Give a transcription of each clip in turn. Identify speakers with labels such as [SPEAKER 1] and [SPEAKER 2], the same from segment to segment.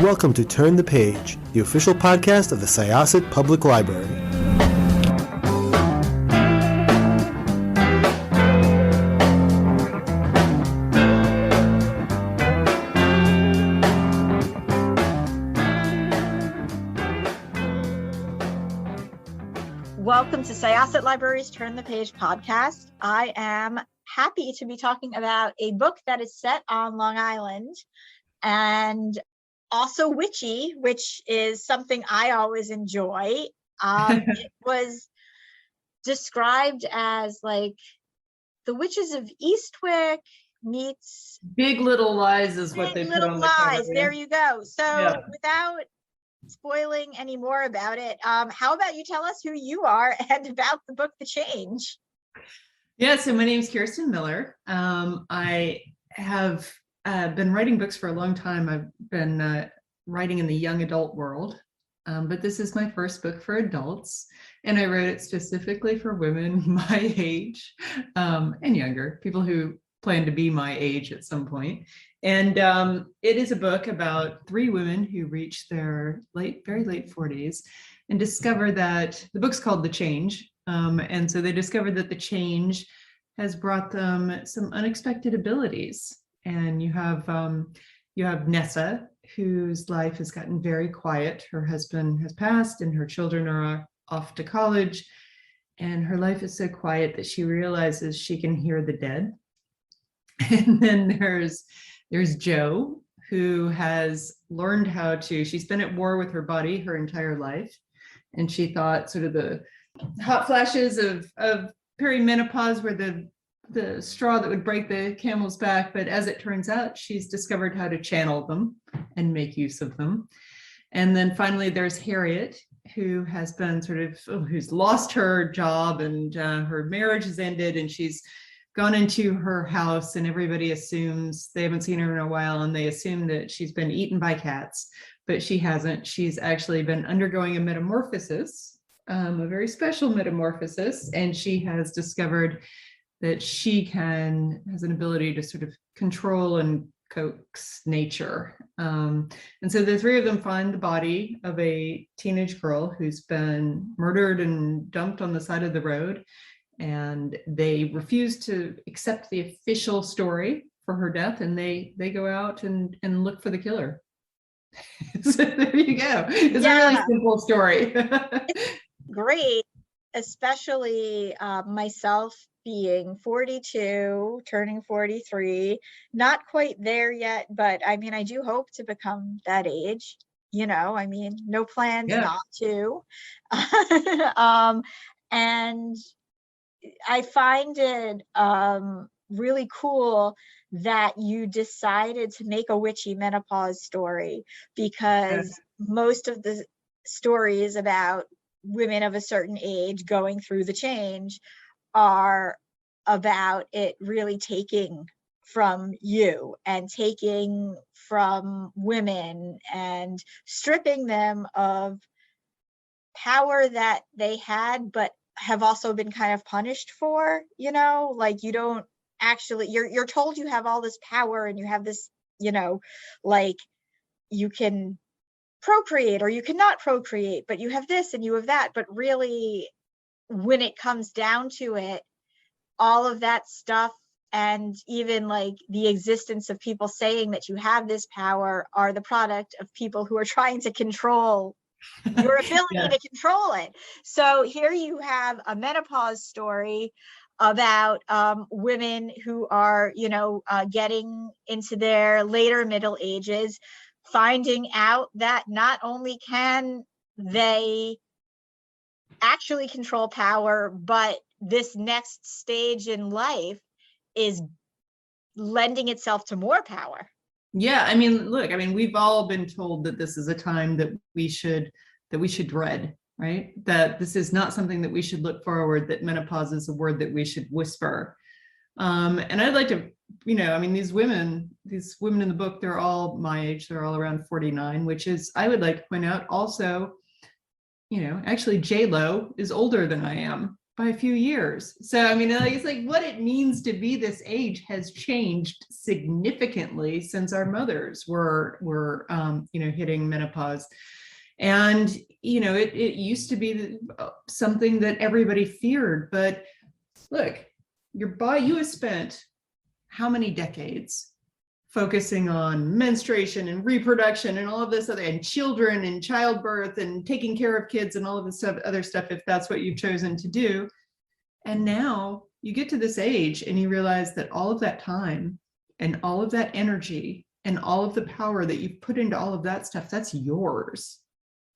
[SPEAKER 1] welcome to Turn the Page, the official podcast of the Syosset Public Library.
[SPEAKER 2] Welcome to Syosset Library's Turn the Page podcast. I am happy to be talking about a book that is set on Long Island and also witchy, which is something I always enjoy. It was described as like the Witches of Eastwick meets
[SPEAKER 3] Big Little Lies is what they put on the cover.
[SPEAKER 2] There you go. So without spoiling any more about it, how about you tell us who you are and about the book The Change?
[SPEAKER 3] Yeah, so my name is Kristen Miller. I have been writing books for a long time. I've been writing in the young adult world, but this is my first book for adults, and I wrote it specifically for women my age and younger, people who plan to be my age at some point. And it is a book about three women who reach their very late 40s and discover that the book's called The Change. And so they discovered that the change has brought them some unexpected abilities. And you have Nessa, whose life has gotten very quiet. Her husband has passed and her children are off to college. And her life is so quiet that she realizes she can hear the dead. And then there's Jo, who has learned how to, she's been at war with her body her entire life. And she thought sort of the hot flashes of perimenopause were the straw that would break the camel's back. But as it turns out, she's discovered how to channel them and make use of them. And then finally, there's Harriet, who has been who's lost her job and her marriage has ended, and she's gone into her house, and everybody assumes, they haven't seen her in a while, and they assume that she's been eaten by cats, but she hasn't. She's actually been undergoing a metamorphosis, a very special metamorphosis, and she has discovered that she has an ability to sort of control and coax nature. And so the three of them find the body of a teenage girl who's been murdered and dumped on the side of the road. And they refuse to accept the official story for her death, and they go out and look for the killer. So there you go. It's a really simple story.
[SPEAKER 2] Great, especially myself being 42, turning 43, not quite there yet, but I mean, I do hope to become that age. No plans not to. And I find it really cool that you decided to make a witchy menopause story, because most of the stories about women of a certain age going through the change are about it really taking from you and taking from women and stripping them of power that they had, but have also been kind of punished for, like you don't actually, you're told you have all this power and you have this, like you can procreate or you cannot procreate, but you have this and you have that. But really, when it comes down to it, all of that stuff, and even like the existence of people saying that you have this power, are the product of people who are trying to control your ability to control it. So here you have a menopause story about women who are, getting into their later middle ages, finding out that not only can they actually control power, but this next stage in life is lending itself to more power.
[SPEAKER 3] Yeah, I mean, look, we've all been told that this is a time that we should dread, right? That this is not something that we should look forward, that menopause is a word that we should whisper. And I'd like to, these women in the book, they're all my age, they're all around 49, which is, I would like to point out also, actually J-Lo is older than I am. by a few years. So, I mean, like, it's like what it means to be this age has changed significantly since our mothers were hitting menopause. And, it used to be something that everybody feared, but look, your body, you have spent how many decades focusing on menstruation and reproduction and all of this other, and children and childbirth and taking care of kids and all of this other stuff, if that's what you've chosen to do. And now you get to this age and you realize that all of that time and all of that energy and all of the power that you've put into all of that stuff, that's yours.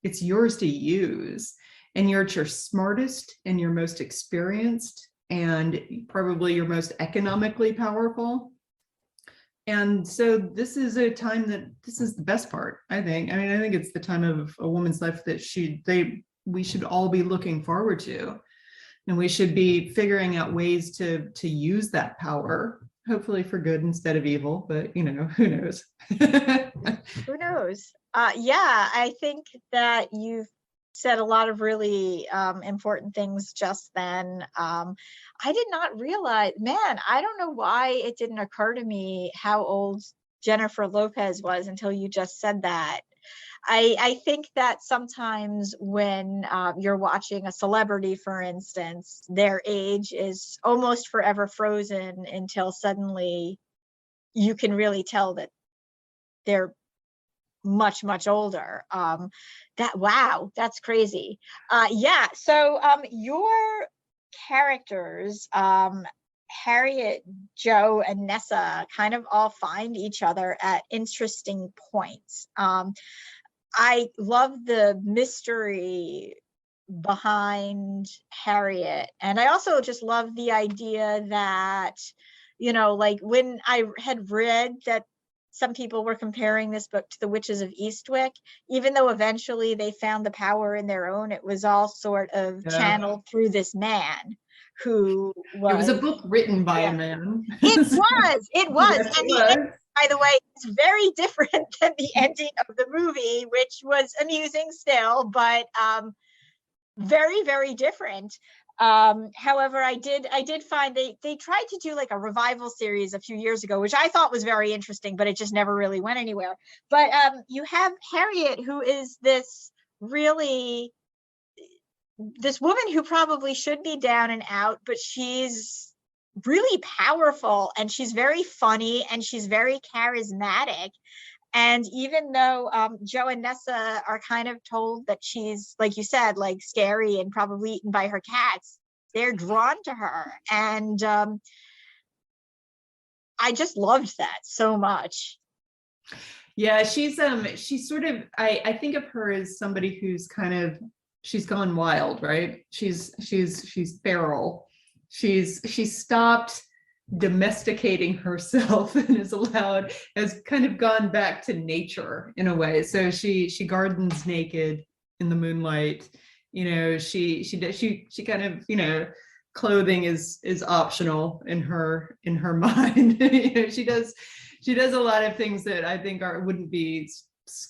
[SPEAKER 3] It's yours to use. And you're at your smartest and your most experienced and probably your most economically powerful. And so this is a time this is the best part, I think. I mean, I think it's the time of a woman's life that we should all be looking forward to. And we should be figuring out ways to use that power, hopefully for good instead of evil, but who knows?
[SPEAKER 2] Who knows? Yeah, I think that you've said a lot of really important things just then. I did not realize, man, I don't know why it didn't occur to me how old Jennifer Lopez was until you just said that. I think that sometimes when you're watching a celebrity, for instance, their age is almost forever frozen until suddenly you can really tell that they're much, much older. Wow, that's crazy. Yeah, so your characters, Harriet, Joe, and Nessa, kind of all find each other at interesting points. I love the mystery behind Harriet, and I also just love the idea that, like when I had read that some people were comparing this book to The Witches of Eastwick, even though eventually they found the power in their own, it was all sort of channeled through this man who was...
[SPEAKER 3] It was a book written by a man.
[SPEAKER 2] It was.
[SPEAKER 3] Yes,
[SPEAKER 2] And the ending, by the way, is very different than the ending of the movie, which was amusing still, but very, very different. However, I did find they tried to do like a revival series a few years ago, which I thought was very interesting, but it just never really went anywhere. But you have Harriet, who is this woman who probably should be down and out, but she's really powerful and she's very funny and she's very charismatic. And even though Joe and Nessa are kind of told that she's, like you said, like scary and probably eaten by her cats, they're drawn to her. And I just loved that so much.
[SPEAKER 3] Yeah, she's sort of, I think of her as somebody who's she's gone wild, right? She's feral. She's stopped domesticating herself and has kind of gone back to nature in a way. So she gardens naked in the moonlight. She kind of, clothing is optional in her mind. She does a lot of things that I think wouldn't be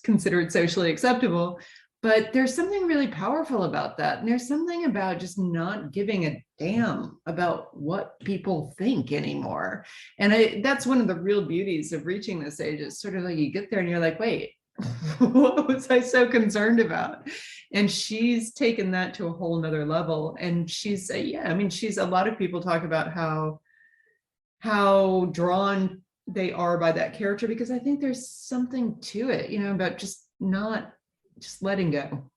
[SPEAKER 3] considered socially acceptable. But there's something really powerful about that. And there's something about just not giving a damn about what people think anymore. And that's one of the real beauties of reaching this age. It's sort of like you get there and you're like, wait, what was I so concerned about? And she's taken that to a whole nother level. And she's a lot of people talk about how drawn they are by that character, because I think there's something to it, about just letting go,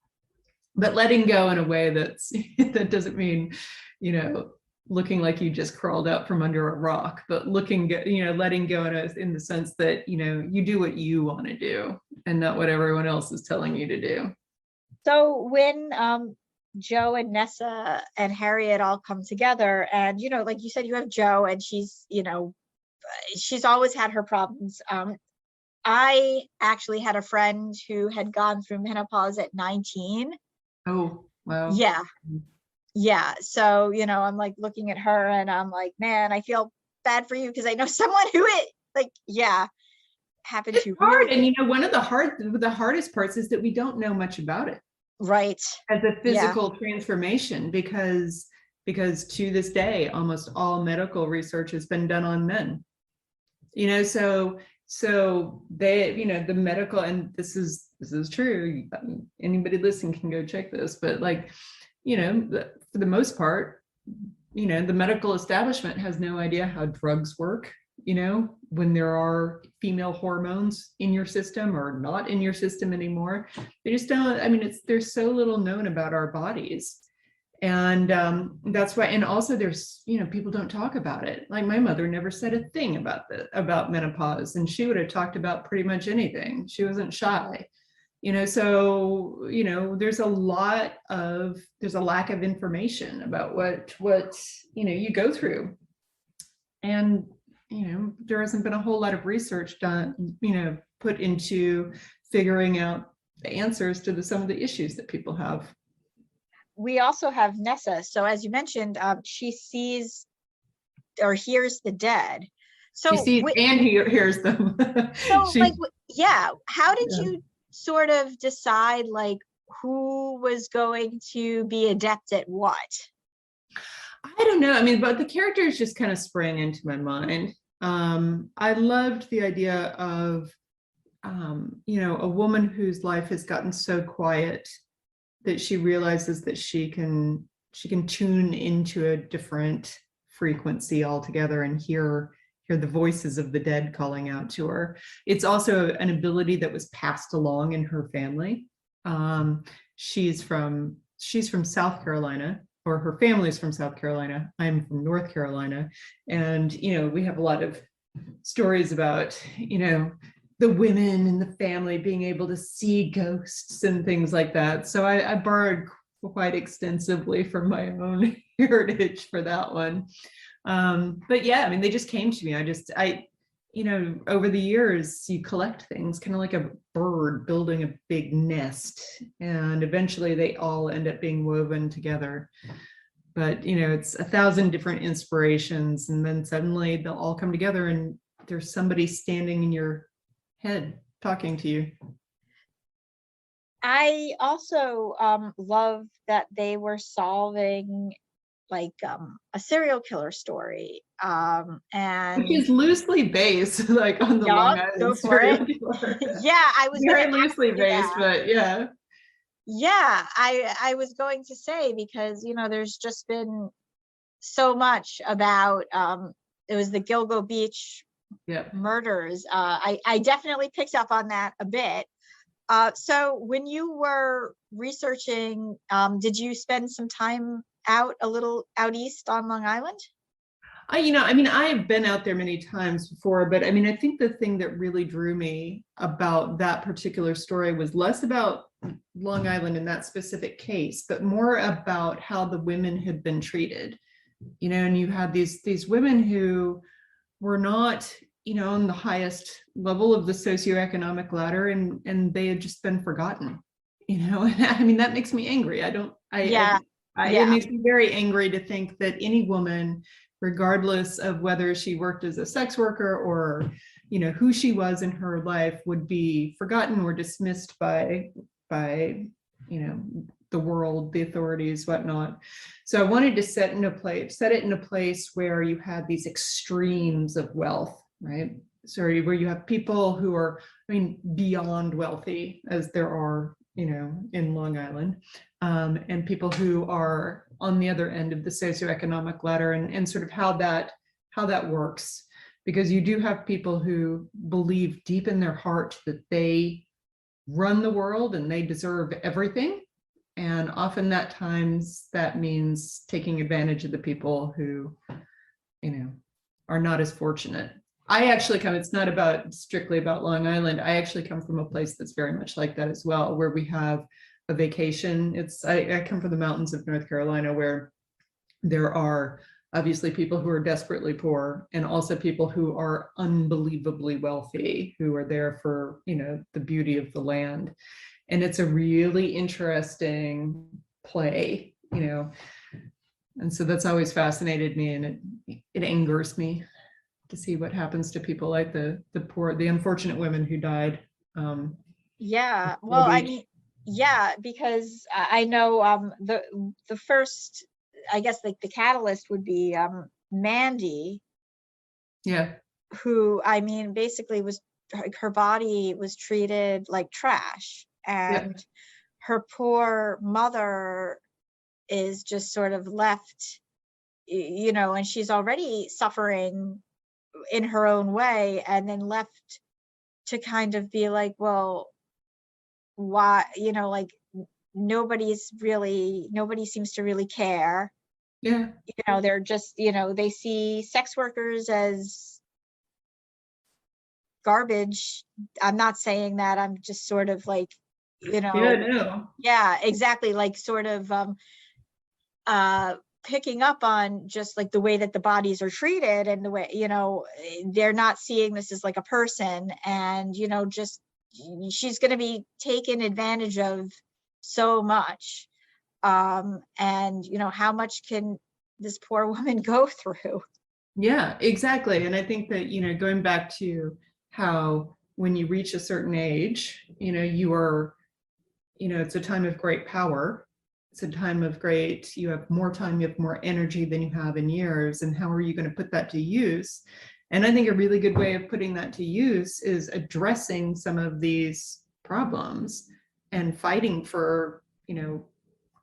[SPEAKER 3] but letting go in a way that doesn't mean, looking like you just crawled out from under a rock, but letting go in the sense that, you do what you want to do and not what everyone else is telling you to do.
[SPEAKER 2] So when Joe and Nessa and Harriet all come together, and, like you said, you have Joe and she's always had her problems. I actually had a friend who had gone through menopause at 19.
[SPEAKER 3] Oh, wow.
[SPEAKER 2] Yeah. Yeah. So, I'm like looking at her and I'm like, man, I feel bad for you because I know someone who happened to.
[SPEAKER 3] Hard. And one of the hardest parts is that we don't know much about it.
[SPEAKER 2] Right.
[SPEAKER 3] As a physical transformation, because because to this day, almost all medical research has been done on men. So they, the medical, and this is true. Anybody listening can go check this, but like, for the most part, the medical establishment has no idea how drugs work, when there are female hormones in your system or not in your system anymore. They just don't, there's so little known about our bodies. And that's why, and also there's, people don't talk about it. Like my mother never said a thing about menopause, and she would have talked about pretty much anything. She wasn't shy, so, there's a lack of information about what, you go through. And, there hasn't been a whole lot of research done, put into figuring out the answers to some of the issues that people have.
[SPEAKER 2] We also have Nessa. So as you mentioned, she sees or hears the dead. So
[SPEAKER 3] she sees and hears them.
[SPEAKER 2] So how did you sort of decide like who was going to be adept at what?
[SPEAKER 3] I don't know. But the characters just kind of sprang into my mind. I loved the idea of, a woman whose life has gotten so quiet that she realizes that she can tune into a different frequency altogether and hear the voices of the dead calling out to her. It's also an ability that was passed along in her family. She's from South Carolina, or her family's from South Carolina. I'm from North Carolina. And, we have a lot of stories about, the women in the family being able to see ghosts and things like that. So I borrowed quite extensively from my own heritage for that one. But yeah, they just came to me. Over the years, you collect things kind of like a bird building a big nest, and eventually they all end up being woven together. But, it's 1,000 different inspirations, and then suddenly they'll all come together and there's somebody standing in your head talking to you.
[SPEAKER 2] I also love that they were solving like a serial killer story, and
[SPEAKER 3] which is loosely based like on the Long Island serial killer.
[SPEAKER 2] Yeah, I was
[SPEAKER 3] very loosely based, but yeah.
[SPEAKER 2] Yeah, I was going to say, because there's just been so much about it was the Gilgo Beach murders. I definitely picked up on that a bit. So when you were researching, did you spend some time out east on Long Island?
[SPEAKER 3] I've been out there many times before, but I think the thing that really drew me about that particular story was less about Long Island in that specific case, but more about how the women had been treated. And you had these women who were not, on the highest level of the socioeconomic ladder, and they had just been forgotten. That makes me angry. It makes me very angry to think that any woman, regardless of whether she worked as a sex worker or, who she was in her life, would be forgotten or dismissed by the world, the authorities, whatnot. So I wanted to set it in a place where you had these extremes of wealth, right? So where you have people who are, beyond wealthy, as there are, in Long Island, and people who are on the other end of the socioeconomic ladder, and sort of how that works. Because you do have people who believe deep in their heart that they run the world and they deserve everything. And often that means taking advantage of the people who, are not as fortunate. I actually it's not strictly about Long Island. I actually come from a place that's very much like that as well, where we have a vacation. I come from the mountains of North Carolina, where there are obviously people who are desperately poor, and also people who are unbelievably wealthy, who are there for, the beauty of the land. And it's a really interesting play, and so that's always fascinated me, and it angers me to see what happens to people like the unfortunate women who died.
[SPEAKER 2] Yeah, well, because I know the first I guess like the catalyst would be Mandy,
[SPEAKER 3] Yeah.
[SPEAKER 2] who, I mean, basically was, her body was treated like trash, and her poor mother is just sort of left, you know, and she's already suffering in her own way, and then left to kind of be like, well, why, you know, like nobody seems to really care.
[SPEAKER 3] Yeah.
[SPEAKER 2] You know, they're just, you know, they see sex workers as garbage. I'm not saying that, I'm just sort of like, you know,
[SPEAKER 3] Yeah, no.
[SPEAKER 2] yeah, exactly, like sort of picking up on just like the way that the bodies are treated, and the way, you know, they're not seeing this as like a person, and, you know, just she's going to be taken advantage of so much. And, you know, how much can this poor woman go through?
[SPEAKER 3] Yeah, exactly. And I think that, you know, going back to how when you reach a certain age, you know, you are, you know, it's a time of great power. It's a time of great, you have more time, you have more energy than you have in years. And how are you going to put that to use? And I think a really good way of putting that to use is addressing some of these problems and fighting for, you know,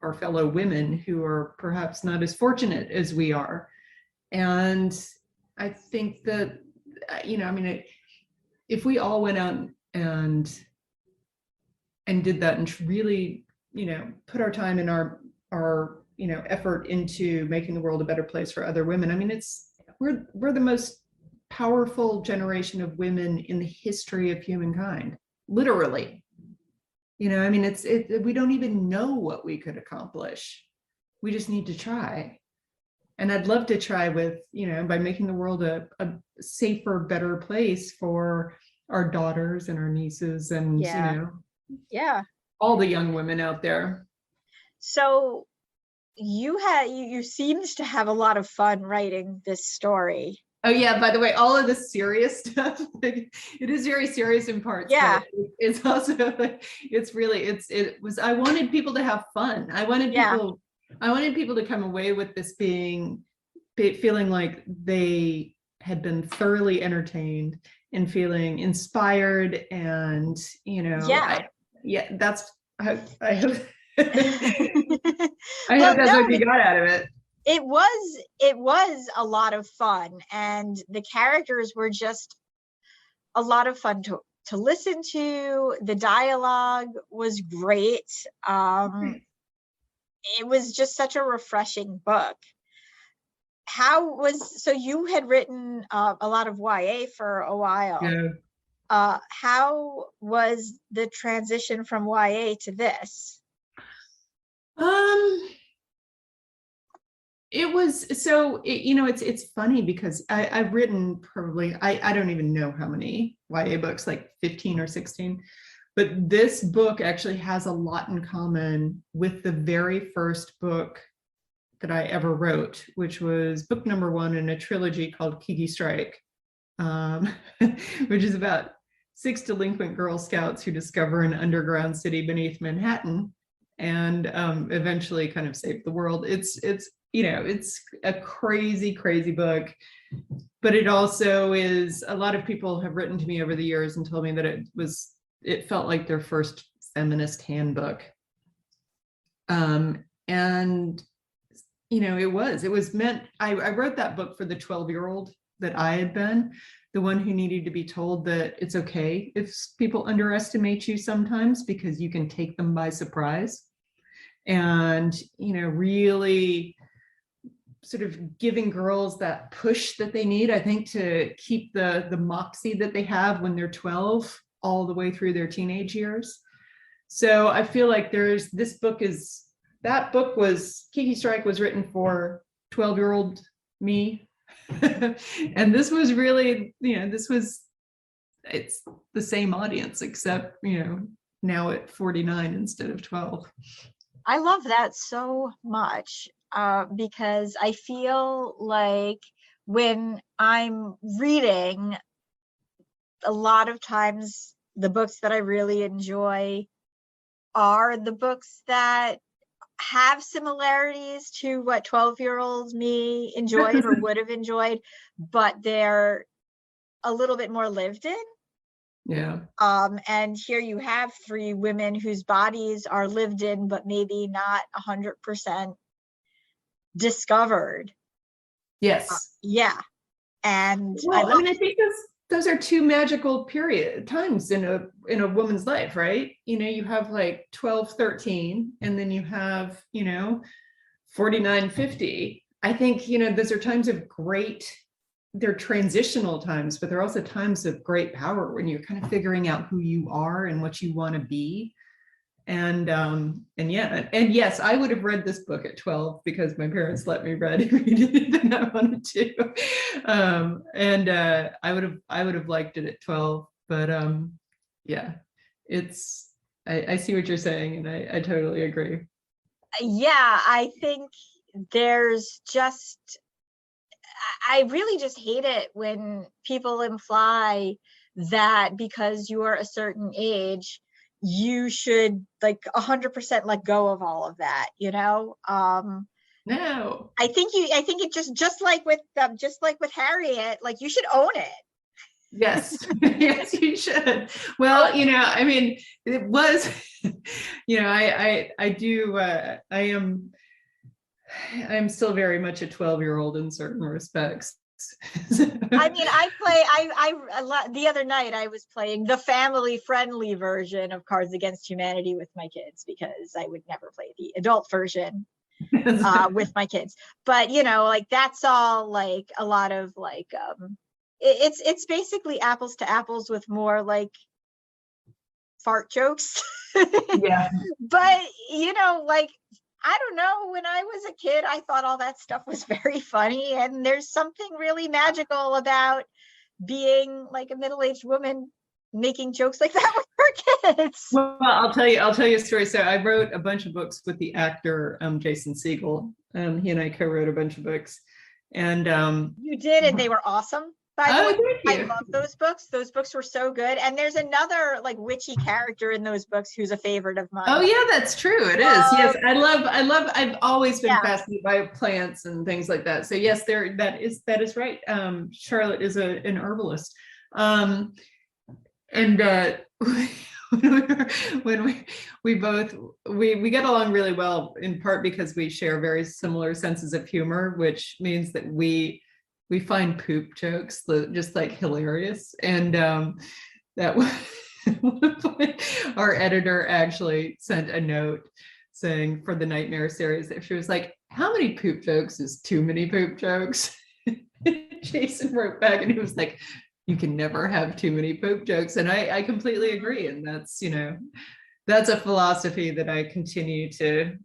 [SPEAKER 3] our fellow women who are perhaps not as fortunate as we are. And I think that, you know, I mean, if we all went out and did that and really, you know, put our time and our you know, effort into making the world a better place for other women, I mean, we're the most powerful generation of women in the history of humankind, literally. You know, I mean, we don't even know what we could accomplish. We just need to try. And I'd love to try with, you know, by making the world a safer, better place for our daughters and our nieces and,
[SPEAKER 2] Yeah.
[SPEAKER 3] you know,
[SPEAKER 2] Yeah.
[SPEAKER 3] all the young women out there.
[SPEAKER 2] So you seemed to have a lot of fun writing this story.
[SPEAKER 3] Oh yeah, by the way, all of the serious stuff, like, it is very serious in parts,
[SPEAKER 2] Yeah.
[SPEAKER 3] but it's also like, it's really, I wanted people to have fun. I wanted people to come away with this feeling like they had been thoroughly entertained and feeling inspired, and, you know, that's, I hope I hope
[SPEAKER 2] Well,
[SPEAKER 3] that's
[SPEAKER 2] no,
[SPEAKER 3] what you got out of it.
[SPEAKER 2] it was a lot of fun, and the characters were just a lot of fun to listen to. The dialogue was great. It was just such a refreshing book. So you had written a lot of YA for a while.
[SPEAKER 3] Yeah.
[SPEAKER 2] How was the transition from YA to this?
[SPEAKER 3] It was, so you know, it's funny because I've written probably, I don't even know how many YA books, like 15 or 16, but this book actually has a lot in common with the very first book that I ever wrote, which was book number 1 in a trilogy called Kiki Strike, which is about 6 delinquent Girl Scouts who discover an underground city beneath Manhattan and eventually kind of save the world. It's you know, it's a crazy, crazy book, but it also is, a lot of people have written to me over the years and told me that it felt like their first feminist handbook. And, you know, it was meant, I wrote that book for the 12-year-old that I had been, the one who needed to be told that it's okay if people underestimate you sometimes, because you can take them by surprise. And, you know, really sort of giving girls that push that they need, I think, to keep the moxie that they have when they're 12 all the way through their teenage years. So I feel like that book was, Kiki Strike was written for 12-year-old me. And this was really, you know, it's the same audience, except, you know, now at 49 instead of 12.
[SPEAKER 2] I love that so much, because I feel like when I'm reading, a lot of times the books that I really enjoy are the books that have similarities to what 12-year-old me enjoyed or would have enjoyed, but they're a little bit more lived in.
[SPEAKER 3] Yeah.
[SPEAKER 2] And here you have 3 women whose bodies are lived in, but maybe not 100% discovered.
[SPEAKER 3] Yes.
[SPEAKER 2] Yeah. And
[SPEAKER 3] Well, I mean, I think those are 2 magical times in a woman's life, right? You know, you have like 12, 13, and then you have, 49, 50. I think, those are times of they're transitional times, but they're also times of great power when you're kind of figuring out who you are and what you want to be. And yes, I would have read this book at 12 because my parents let me read anything I wanted to. I would have liked it at 12, but yeah, I see what you're saying, and I totally agree.
[SPEAKER 2] yeah, I think there's just, I really just hate it when people imply that because you're a certain age, you should like 100% let go of all of that,
[SPEAKER 3] No.
[SPEAKER 2] I think it just like with Harriet, like you should own it.
[SPEAKER 3] Yes. Yes, you should. Well, I mean, it was, I'm still very much a 12-year-old in certain respects.
[SPEAKER 2] I mean, the other night I was playing the family friendly version of Cards Against Humanity with my kids because I would never play the adult version with my kids. But, like that's all like a lot of like, it's basically apples to apples with more like fart jokes.
[SPEAKER 3] Yeah.
[SPEAKER 2] But, like, I don't know, when I was a kid, I thought all that stuff was very funny. And there's something really magical about being like a middle-aged woman making jokes like that with her kids.
[SPEAKER 3] Well, I'll tell you a story. So I wrote a bunch of books with the actor, Jason Segel. He and I co-wrote a bunch of books. And
[SPEAKER 2] you did, and they were awesome. By the way,
[SPEAKER 3] thank you.
[SPEAKER 2] I love those books. Those books were so good. And there's another like witchy character in those books who's a favorite of mine.
[SPEAKER 3] Oh yeah, that's true. It is. Yes, I've always been fascinated by plants and things like that. So yes, that is right. Charlotte is an herbalist. And when we get along really well, in part because we share very similar senses of humor, which means that we find poop jokes just like hilarious. And that our editor actually sent a note saying for the Nightmare series that she was like, how many poop jokes is too many poop jokes? Jason wrote back and he was like, you can never have too many poop jokes. And I completely agree. And that's, that's a philosophy that I continue to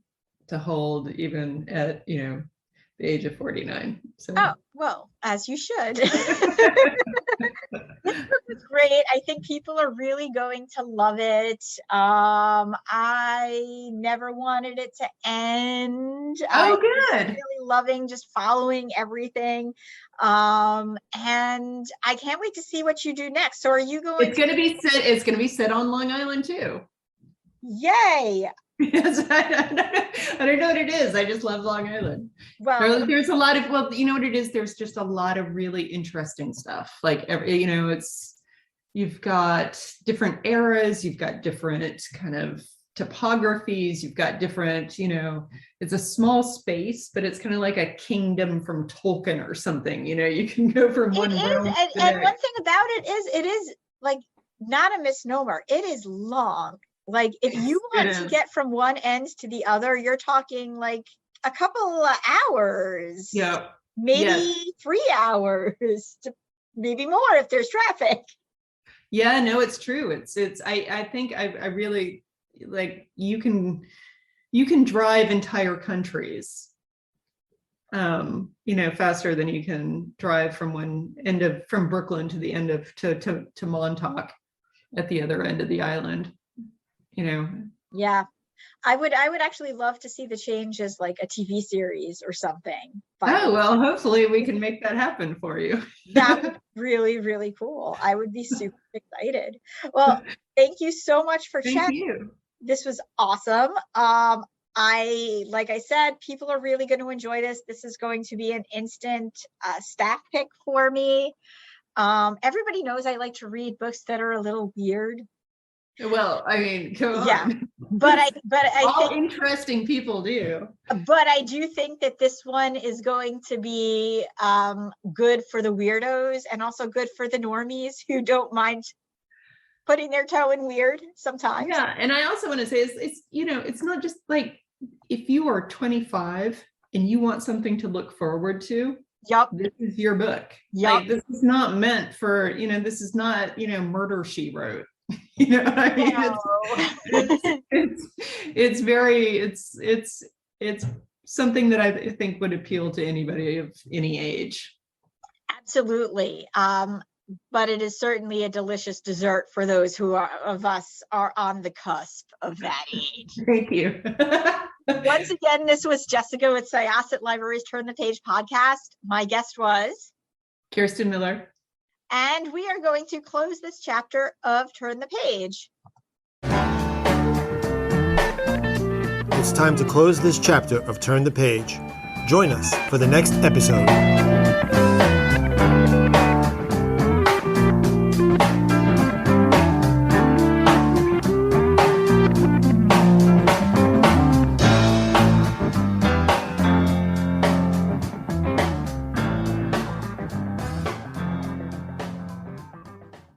[SPEAKER 3] hold even at, the age of 49. So.
[SPEAKER 2] Oh, well, as you should. This book was great. I think people are really going to love it. I never wanted it to end.
[SPEAKER 3] Oh,
[SPEAKER 2] I
[SPEAKER 3] good.
[SPEAKER 2] really loving just following everything. And I can't wait to see what you do next. So are you going
[SPEAKER 3] It's going to be set on Long Island too.
[SPEAKER 2] Yay.
[SPEAKER 3] Yes, I don't know what it is. I just love Long Island. Well, there's a lot of, well, you know what it is? There's just a lot of really interesting stuff. Like, you've got different eras, you've got different kind of topographies, you've got different, it's a small space, but it's kind of like a kingdom from Tolkien or something. You can go from one realm.
[SPEAKER 2] And one thing about it is like not a misnomer. It is long. Like if you want to get from one end to the other, you're talking like a couple of hours.
[SPEAKER 3] Yeah.
[SPEAKER 2] Maybe 3 hours, to maybe more if there's traffic.
[SPEAKER 3] Yeah, no, it's true. I think I really like you can drive entire countries faster than you can drive from from Brooklyn to the end of to Montauk at the other end of the island.
[SPEAKER 2] Yeah, I would actually love to see the changes like a TV series or something.
[SPEAKER 3] Oh, well, hopefully we can make that happen for you.
[SPEAKER 2] That would be really, really cool. I would be super excited. Well, thank you so much for chatting.
[SPEAKER 3] You.
[SPEAKER 2] This was awesome. like I said, people are really going to enjoy this. This is going to be an instant staff pick for me. Everybody knows I like to read books that are a little weird.
[SPEAKER 3] Well, I mean, come on.
[SPEAKER 2] Yeah, but I
[SPEAKER 3] all
[SPEAKER 2] think,
[SPEAKER 3] interesting people do.
[SPEAKER 2] but I do think that this one is going to be good for the weirdos and also good for the normies who don't mind putting their toe in weird sometimes.
[SPEAKER 3] Yeah, and I also want to say it's it's not just like if you are 25 and you want something to look forward to.
[SPEAKER 2] Yep.
[SPEAKER 3] This is your book.
[SPEAKER 2] Yep.
[SPEAKER 3] Like, this is not meant for, this is not, Murder, She Wrote. You know what I mean?
[SPEAKER 2] No.
[SPEAKER 3] It's something that I think would appeal to anybody of any age.
[SPEAKER 2] Absolutely. But it is certainly a delicious dessert for those of us are on the cusp of that age.
[SPEAKER 3] Thank you.
[SPEAKER 2] Once again, this was Jessica with Syosset Libraries Turn the Page podcast. My guest was
[SPEAKER 3] Kristen Miller.
[SPEAKER 2] And we are going to close this chapter of Turn the Page.
[SPEAKER 1] It's time to close this chapter of Turn the Page. Join us for the next episode.